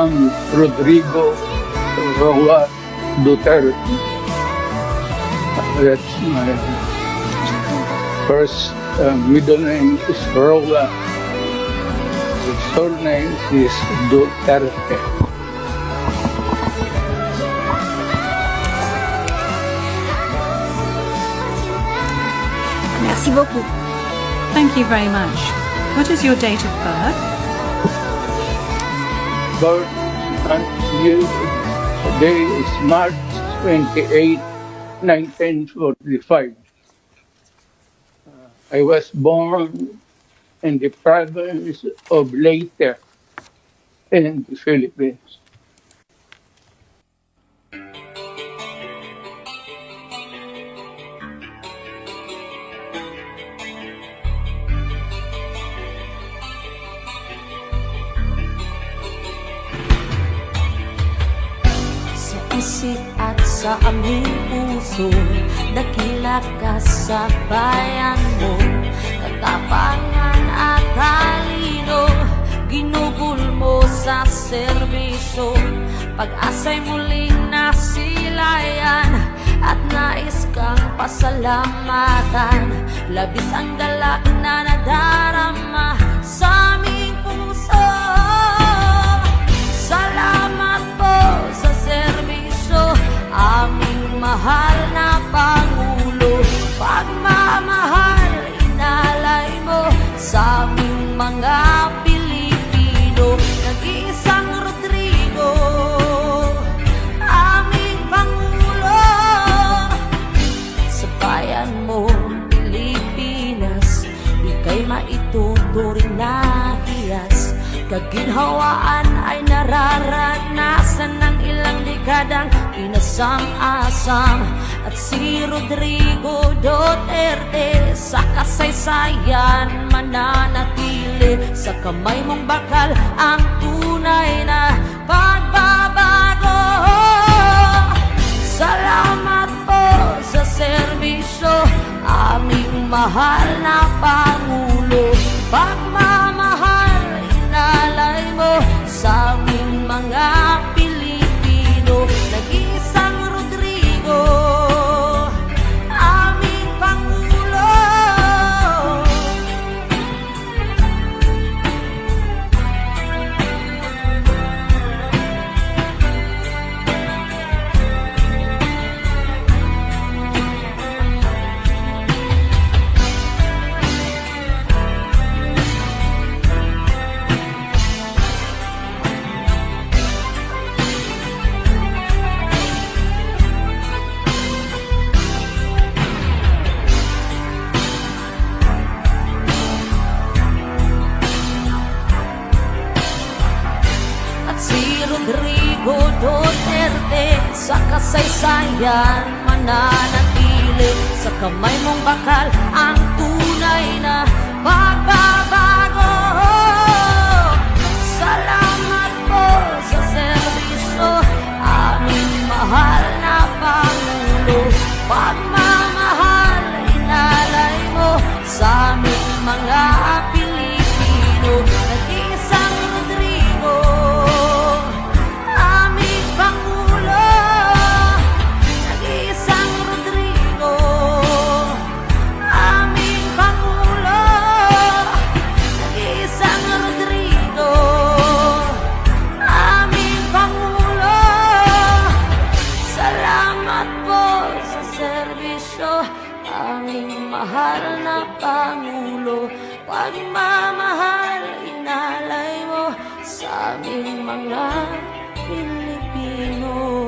Rodrigo Roa Duterte. That's my first middle name is Roa. The surname is Duterte. Merci beaucoup. Thank you very much. What is your date of birth? Birth and year today is March 28, 1945. I was born in the province of Leyte in the Philippines. Isip at sa aming puso, dakila ka sa bayan mo. Katapangan at talino, ginugol mo sa serbisyo. Pag-asa'y muling nasilayan at nais kang pasalamatan. Labis ang galak na nadarama sa aming puso. Salamat po sa serbisyo, aming mahal na Pangulo. Pagmamahal inalay mo sa aming mga Pilipino. Nag-iisang Rodrigo, aming Pangulo. Sa bayan mo, Pilipinas, ika'y maituturing na hiyas. Kaginhawaan ay nararanasan ng ilang dekadang inasam-asam. At si Rodrigo Duterte sa kasaysayan mananatili. Sa kamay mong bakal ang tunay na pagbabago. Salamat po sa serbisyo, aming mahal na Pangulo. Pagmamahal inalay mo sa aming mga Pilipino. Nag-iisang Rodrigo, aming Pangulo. Rodrigo Duterte sa kasaysayan mananatili. Sa kamay mong bakal ang tunay na pagbabago. Salamat po sa serbisyo, aming mahal na Pangulo. Pagmamahal inalay mo sa aming mga Pilipino. Nag-iisang Rodrigo, aming Pangulo. Nag-iisang Rodrigo, aming Pangulo. Nag-iisang Rodrigo, aming Pangulo. Salamat po sa serbisyo, aming mahal na Pangulo. Pagmamahal inalay mo sa aming mga Pilipino.